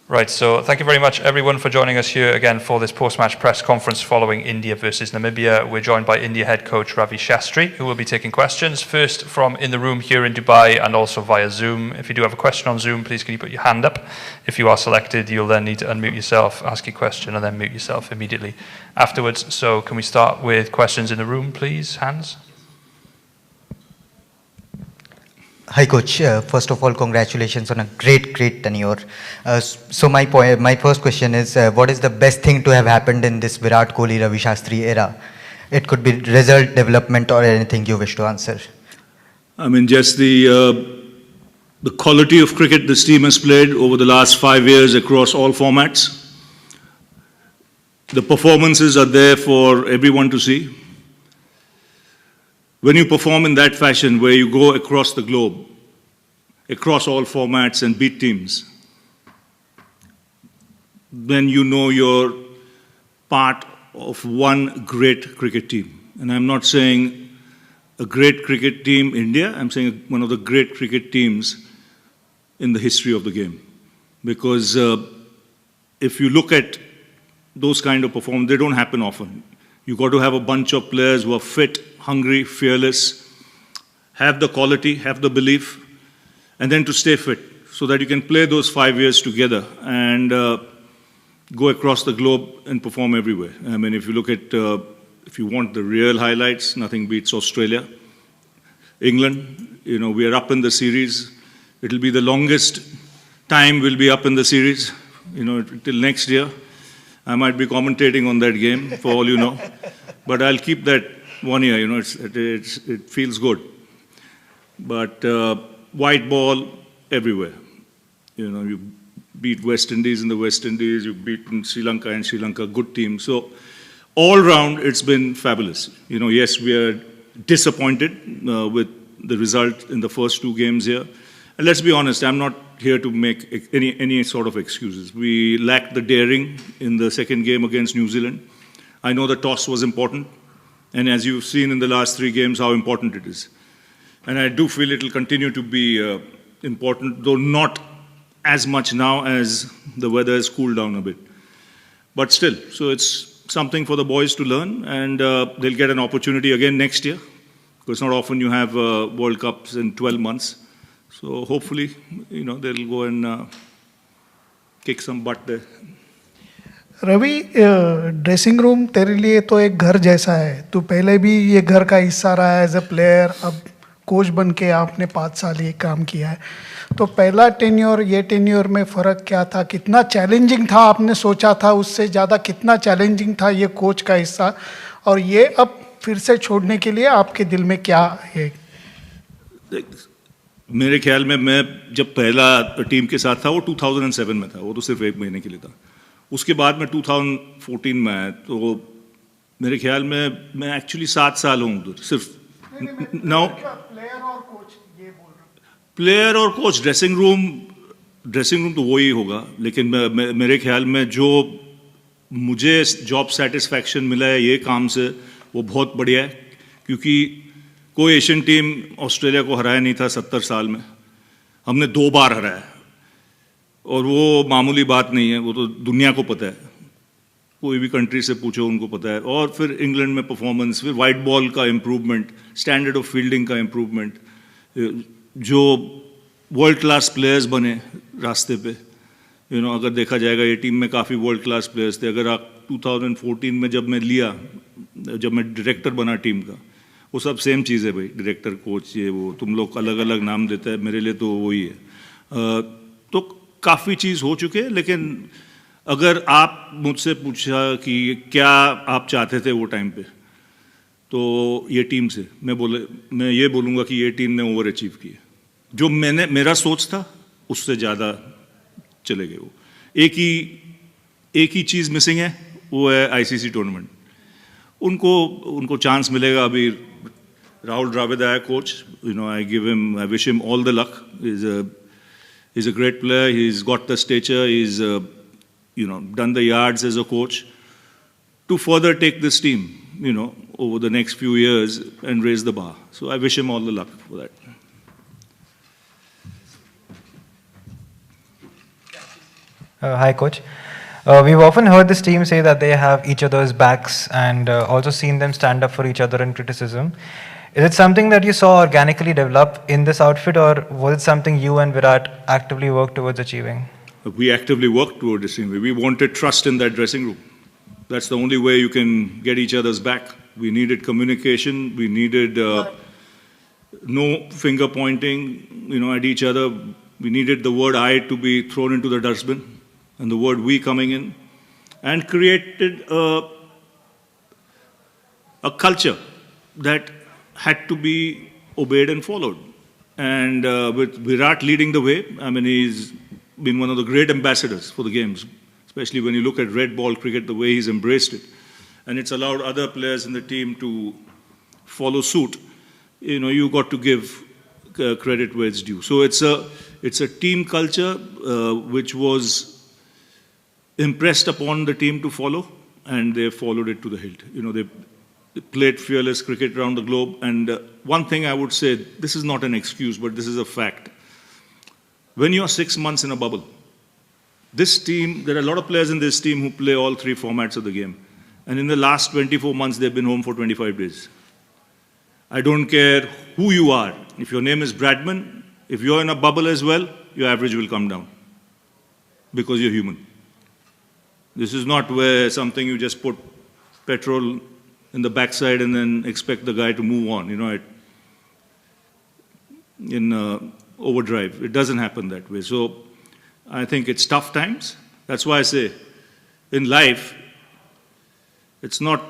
Right, so thank you very much everyone for joining us here again for this post-match press conference following India versus Namibia. We're joined by India head coach Ravi Shastri, who will be taking questions, first from in the room here in Dubai and also via Zoom. If you do have a question on Zoom, please can you put your hand up. If you are selected, you'll then need to unmute yourself, ask your question, and then mute yourself immediately afterwards. So can we start with questions in the room, please? Hands? Hi coach, first of all congratulations on a great tenure. So my first question is, what is the best thing to have happened in this Virat Kohli Ravi Shastri era? It could be result, development or anything you wish to answer. I mean, just the quality of cricket this team has played over the last 5 years across all formats. The performances are there for everyone to see. When you perform in that fashion, where you go across the globe, across all formats and beat teams, then you know you're part of one great cricket team. And I'm not saying a great cricket team India, I'm saying one of the great cricket teams in the history of the game. Because if you look at those kind of performances, they don't happen often. You've got to have a bunch of players who are fit, hungry, fearless, have the quality, have the belief, and then to stay fit so that you can play those 5 years together and go across the globe and perform everywhere. I mean, if you look at, if you want the real highlights, nothing beats Australia. England, you know, we are up in the series. It'll be the longest time we'll be up in the series, you know, till next year. I might be commentating on that game, for all you know. But I'll keep that 1 year, you know, it feels good. But white ball everywhere. You know, you beat West Indies in the West Indies, you've beaten Sri Lanka and Sri Lanka, good team. So all round, it's been fabulous. You know, yes, we are disappointed with the result in the first 2 games here. And let's be honest, I'm not here to make any sort of excuses. We lacked the daring in the second game against New Zealand. I know the toss was important, and as you've seen in the last 3 games, how important it is. And I do feel it will continue to be important, though not as much now as the weather has cooled down a bit. But still, so it's something for the boys to learn, and they'll get an opportunity again next year, because not often you have World Cups in 12 months. So hopefully, you know, they'll go and kick some butt there. Ravi, dressing room तेरे लिए तो एक घर जैसा है. तू पहले भी ये घर का हिस्सा रहा है एज अ प्लेयर. अब कोच बन के आपने 5 साल ये काम किया है. तो पहला टेन्योर ये टेन्योर में फ़र्क क्या था? कितना चैलेंजिंग था? आपने सोचा था उससे ज़्यादा कितना चैलेंजिंग था ये कोच का हिस्सा? और ये अब फिर से छोड़ने के लिए आपके दिल में क्या है? मेरे ख्याल में मैं जब पहला टीम के साथ था वो 2007 में था, वो तो सिर्फ 1 महीने के लिए था. उसके बाद मैं 2014 में आया, तो मेरे ख्याल में मैं एक्चुअली 7 साल हूँ उधर. सिर्फ नाउ प्लेयर और कोच ड्रेसिंग रूम तो वही होगा. लेकिन मेरे ख्याल में जो मुझे जॉब सेटिस्फैक्शन मिला है ये काम से, वो बहुत बढ़िया है. क्योंकि कोई एशियन टीम ऑस्ट्रेलिया को हराया नहीं था 70 साल में. हमने 2 बार हराया, और वो मामूली बात नहीं है, वो तो दुनिया को पता है. कोई भी कंट्री से पूछो उनको पता है. और फिर इंग्लैंड में परफॉर्मेंस, फिर वाइट बॉल का इम्प्रूवमेंट, स्टैंडर्ड ऑफ फील्डिंग का इम्प्रूवमेंट, जो वर्ल्ड क्लास प्लेयर्स बने रास्ते पे. यू नो, अगर देखा जाएगा ये टीम में काफ़ी वर्ल्ड क्लास प्लेयर्स थे. अगर आप 2014 में जब मैं डायरेक्टर बना टीम का, वो सब सेम चीज़ है भाई. डायरेक्टर, कोच, ये वो तुम लोग अलग अलग नाम देते हैं, मेरे लिए तो वही है. तो काफ़ी चीज़ हो चुके हैं. लेकिन अगर आप मुझसे पूछा कि क्या आप चाहते थे वो टाइम पे, तो ये टीम से मैं ये बोलूँगा कि ये टीम ने ओवर अचीव किया. जो मेरा सोच था उससे ज़्यादा चले गए. वो एक ही चीज़ मिसिंग है, वो है आईसीसी टूर्नामेंट. उनको चांस मिलेगा. अभी राहुल द्रविड़ आया coach, you know, I wish him all the luck. He's a great player. He's got the stature. He's done the yards as a coach to further take this team, you know, over the next few years and raise the bar. So I wish him all the luck for that. Hi, coach. We've often heard this team say that they have each other's backs and also seen them stand up for each other in criticism. Is it something that you saw organically develop in this outfit, or was it something you and Virat actively worked towards achieving? We actively worked toward the same way. We wanted trust in that dressing room. That's the only way you can get each other's back. We needed communication. We needed no finger pointing, at each other. We needed the word "I" to be thrown into the dustbin, and the word "we" coming in, and created a culture that had to be obeyed and followed. And with Virat leading the way, he's been one of the great ambassadors for the games, especially when you look at red ball cricket, the way he's embraced it. And it's allowed other players in the team to follow suit. You got to give credit where it's due. So it's a team culture which was impressed upon the team to follow, and they followed it to the hilt. They played fearless cricket around the globe. And one thing I would say, this is not an excuse, but this is a fact. When you're 6 months in a bubble, this team, there are a lot of players in this team who play all three formats of the game. And in the last 24 months, they've been home for 25 days. I don't care who you are. If your name is Bradman, if you're in a bubble as well, your average will come down because you're human. This is not where something you just put petrol in the backside and then expect the guy to move on, in overdrive. It doesn't happen that way. So I think it's tough times. That's why I say, in life, it's not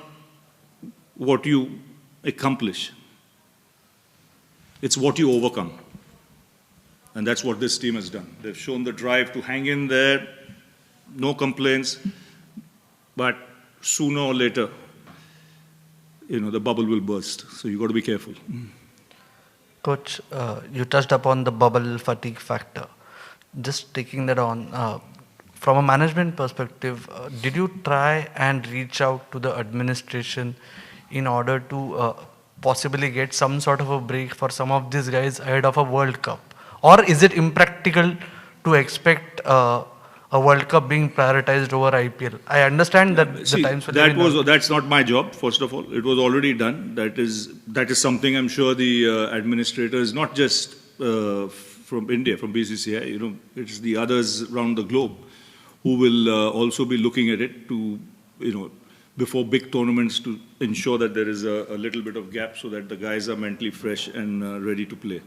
what you accomplish. It's what you overcome. And that's what this team has done. They've shown the drive to hang in there, no complaints, but sooner or later, the bubble will burst. So you've got to be careful. Coach, you touched upon the bubble fatigue factor. Just taking that on, from a management perspective, did you try and reach out to the administration in order to possibly get some sort of a break for some of these guys ahead of a World Cup? Or is it impractical to expect a World Cup being prioritized over IPL? I understand that the times that's not my job. First of all, it was already done. That is something I'm sure the administrators, not just from India, from BCCI, it's the others around the globe who will also be looking at it to, before big tournaments, to ensure that there is a little bit of gap so that the guys are mentally fresh and ready to play.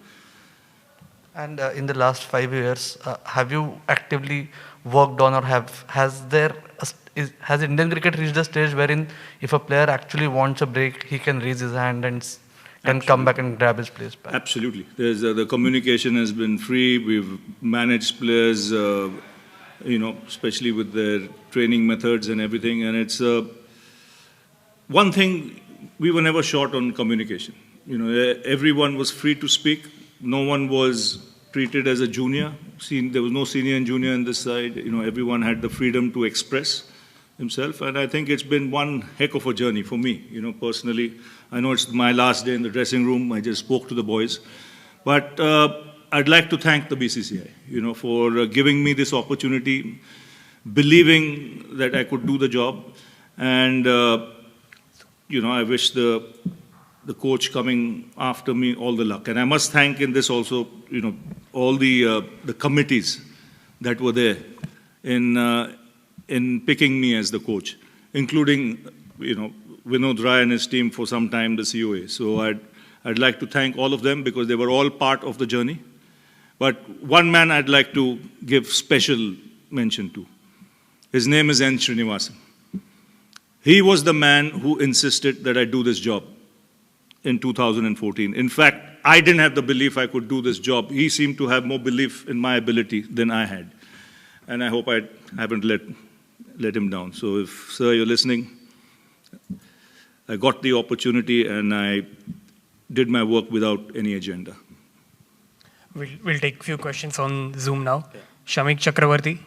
And in the last 5 years, have you actively worked on, or has Indian cricket reached a stage wherein if a player actually wants a break, he can raise his hand and can come back and grab his place back? Absolutely. The communication has been free. We've managed players, especially with their training methods and everything. And it's one thing, we were never short on communication. Everyone was free to speak. No one was treated as a junior. There was no senior and junior on this side. Everyone had the freedom to express himself. And I think it's been one heck of a journey for me, personally. I know it's my last day in the dressing room. I just spoke to the boys. But I'd like to thank the BCCI, for giving me this opportunity, believing that I could do the job. And, I wish the coach coming after me all the luck. And I must thank in this also, all the committees that were there in picking me as the coach, including, Vinod Rai and his team for some time, the COA. So I'd like to thank all of them because they were all part of the journey. But one man I'd like to give special mention to. His name is N. Srinivasan. He was the man who insisted that I do this job in 2014. In fact, I didn't have the belief I could do this job. He seemed to have more belief in my ability than I had. And I hope I haven't let him down. So if, sir, you're listening, I got the opportunity and I did my work without any agenda. We'll take a few questions on Zoom now. Shamik Chakravarti.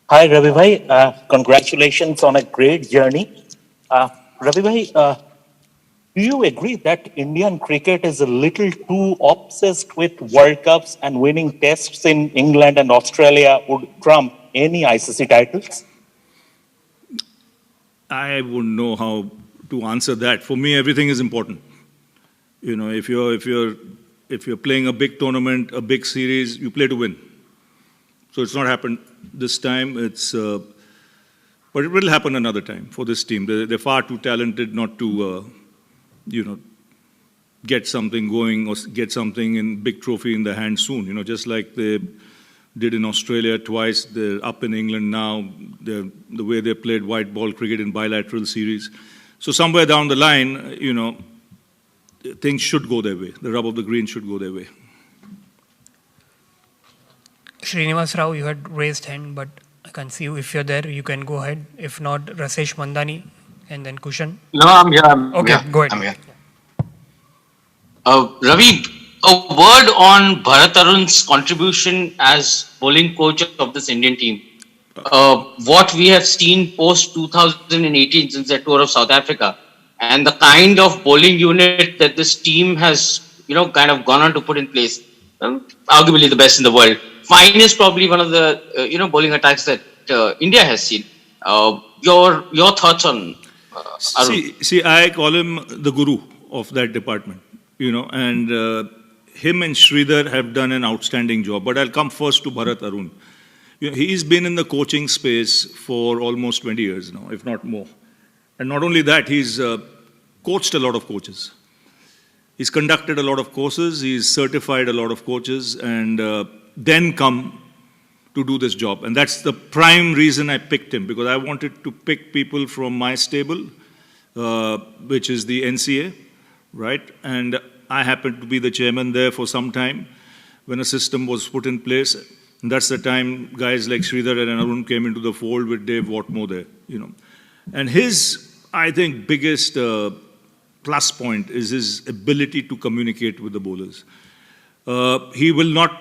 Hi, Ravi bhai. Congratulations on a great journey. Ravi bhai, Do you agree that Indian cricket is a little too obsessed with World Cups and winning tests in England and Australia would trump any ICC titles? I wouldn't know how to answer that. For me, everything is important. You know, if you're playing a big tournament, a big series, you play to win. So it's not happened this time. But it will happen another time for this team. They're far too talented not to, get something going or get something in big trophy in the hand soon. You know, just like they did in Australia twice, they're up in England now. The way they played white ball cricket in bilateral series. So somewhere down the line, things should go their way. The rub of the green should go their way. Srinivas Rao, you had raised hand, but I can't see you. If you're there, you can go ahead. If not, Rasesh Mandani and then Kushan. No, I'm here. Okay, go ahead. I'm here. Ravi, a word on Bharat Arun's contribution as bowling coach of this Indian team. What we have seen post 2018 since the tour of South Africa, and the kind of bowling unit that this team has, kind of gone on to put in place, arguably the best in the world. Fine is probably one of the, bowling attacks that India has seen. Your thoughts on Arun? See, I call him the guru of that department, and him and Sridhar have done an outstanding job. But I'll come first to Bharat Arun. He's been in the coaching space for almost 20 years now, if not more. And not only that, he's coached a lot of coaches. He's conducted a lot of courses, he's certified a lot of coaches, and then come to do this job. And that's the prime reason I picked him, because I wanted to pick people from my stable, which is the NCA, right? And I happened to be the chairman there for some time when a system was put in place. And that's the time guys like Sridhar and Arun came into the fold with Dave Watmore there, And his, I think, biggest plus point is his ability to communicate with the bowlers. He will not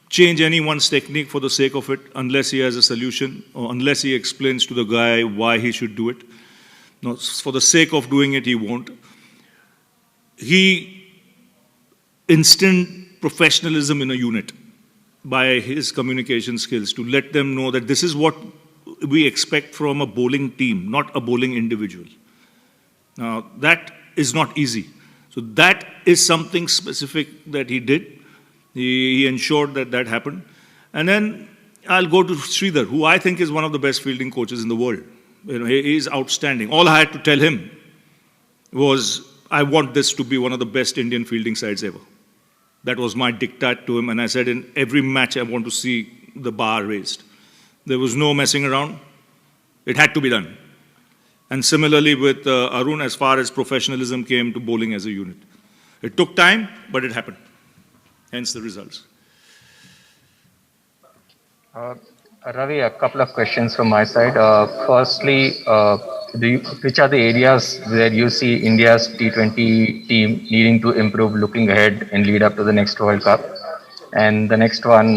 change anyone's technique for the sake of it unless he has a solution or unless he explains to the guy why he should do it. No, for the sake of doing it, he won't. He instilled professionalism in a unit by his communication skills to let them know that this is what we expect from a bowling team, not a bowling individual. Now, that is not easy. So that is something specific that he did. He ensured that that happened. And then I'll go to Sridhar, who I think is one of the best fielding coaches in the world. He is outstanding. All I had to tell him was, I want this to be one of the best Indian fielding sides ever. That was my diktat to him, and I said in every match I want to see the bar raised. There was no messing around. It had to be done. And similarly with Arun, as far as professionalism came to bowling as a unit. It took time, but it happened. Hence the results. Ravi, a couple of questions from my side. Firstly, which are the areas where you see India's T20 team needing to improve looking ahead and lead up to the next World Cup? And the next one,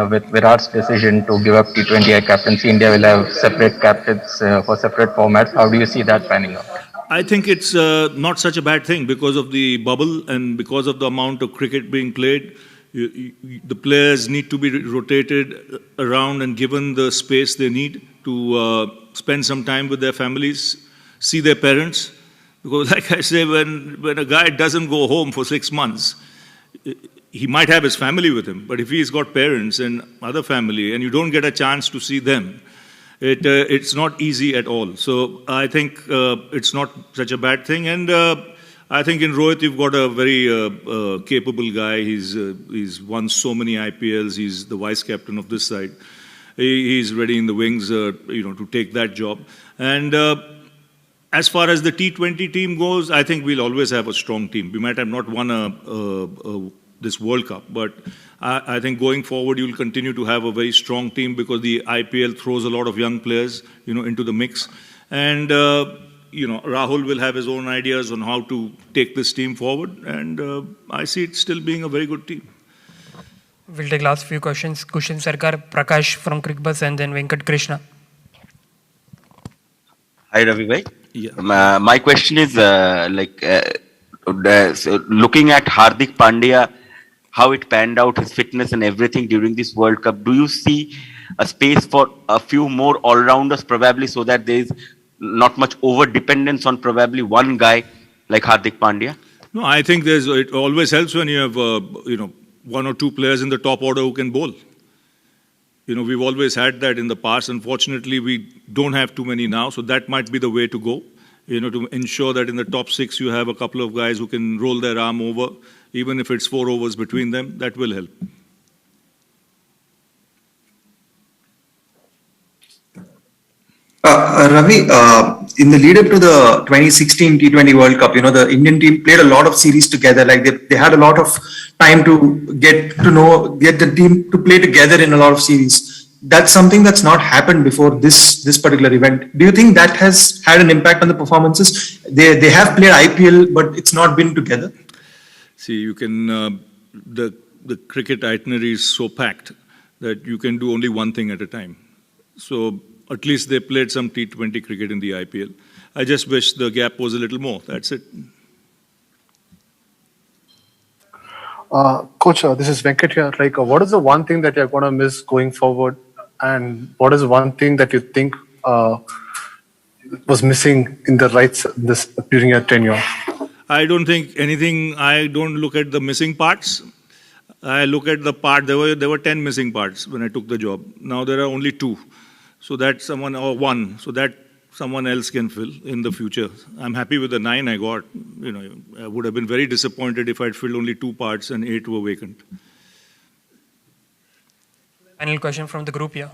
with Virat's decision to give up T20 captaincy, India will have separate captains for separate formats. How do you see that panning out? I think it's not such a bad thing because of the bubble and because of the amount of cricket being played. The players need to be rotated around and given the space they need to spend some time with their families, see their parents. Because like I say, when a guy doesn't go home for 6 months, he might have his family with him. But if he's got parents and other family and you don't get a chance to see them, it's not easy at all. So I think it's not such a bad thing. And I think in Rohit, you've got a very capable guy. He's won so many IPLs. He's the vice captain of this side. He's ready in the wings, to take that job. And as far as the T20 team goes, I think we'll always have a strong team. We might have not won this World Cup, but I think going forward, you'll continue to have a very strong team because the IPL throws a lot of young players, into the mix. And Rahul will have his own ideas on how to take this team forward, and I see it still being a very good team. We'll take last few questions. Kushan Sarkar, Prakash from Crickbuzz, and then Venkat Krishna. Hi, Ravi bhai. Yeah. My question is, looking at Hardik Pandya, how it panned out, his fitness and everything during this World Cup, do you see a space for a few more all-rounders probably, so that there is not much over-dependence on probably one guy like Hardik Pandya? No, I think it always helps when you have, one or two players in the top order who can bowl. We've always had that in the past. Unfortunately, we don't have too many now, so that might be the way to go. To ensure that in the top 6 you have a couple of guys who can roll their arm over, even if it's 4 overs between them, that will help. Ravi, in the lead up to the 2016 T20 World Cup, the Indian team played a lot of series together. Like they had a lot of time to get the team to play together in a lot of series. That's something that's not happened before this particular event. Do you think that has had an impact on the performances? They have played IPL, but it's not been together. See, you can the cricket itinerary is so packed that you can do only one thing at a time. So at least they played some T20 cricket in the IPL. I just wish the gap was a little more. That's it. Coach, this is Venkat here. What is the one thing that you're going to miss going forward? And what is one thing that you think was missing in the during your tenure? I don't think anything. I don't look at the missing parts. I look at the part. There were 10 missing parts when I took the job. Now there are only 2. So that someone, or 1. So that someone else can fill in the future. I'm happy with the 9 I got. I would have been very disappointed if I'd filled only 2 parts and 8 were vacant. Final question from the group here.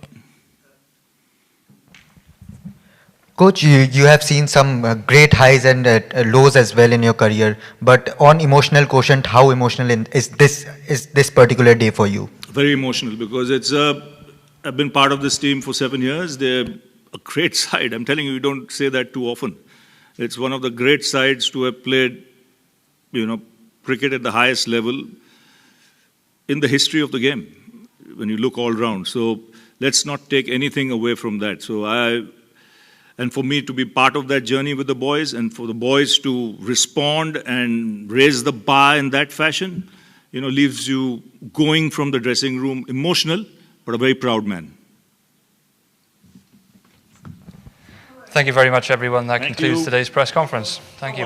Coach, you have seen some great highs and lows as well in your career. But on emotional quotient, how emotional is this particular day for you? Very emotional, because I've been part of this team for 7 years. They're a great side. I'm telling you, you don't say that too often. It's one of the great sides to have played, cricket at the highest level in the history of the game, when you look all round. So let's not take anything away from that. And for me to be part of that journey with the boys, and for the boys to respond and raise the bar in that fashion, leaves you going from the dressing room emotional, but a very proud man. Thank you very much, everyone. That concludes today's press conference. Thank you.